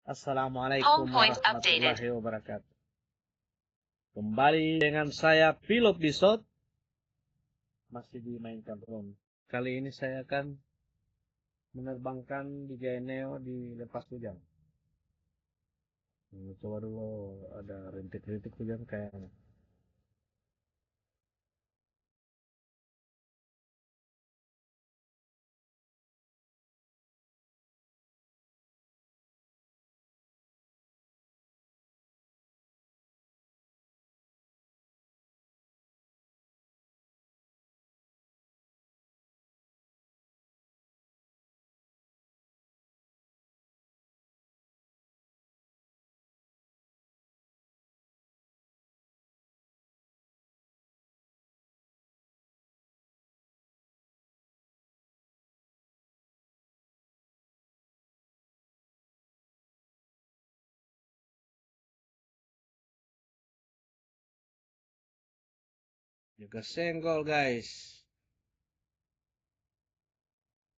Assalamualaikum warahmatullahi wabarakatuh. Kembali dengan saya Pilot Bisot, masih dimainkan Rom. Kali ini saya akan menerbangkan di Neo di lepas hujan. Coba dulu, ada rintik-rintik hujan kayaknya. Juga senggol guys.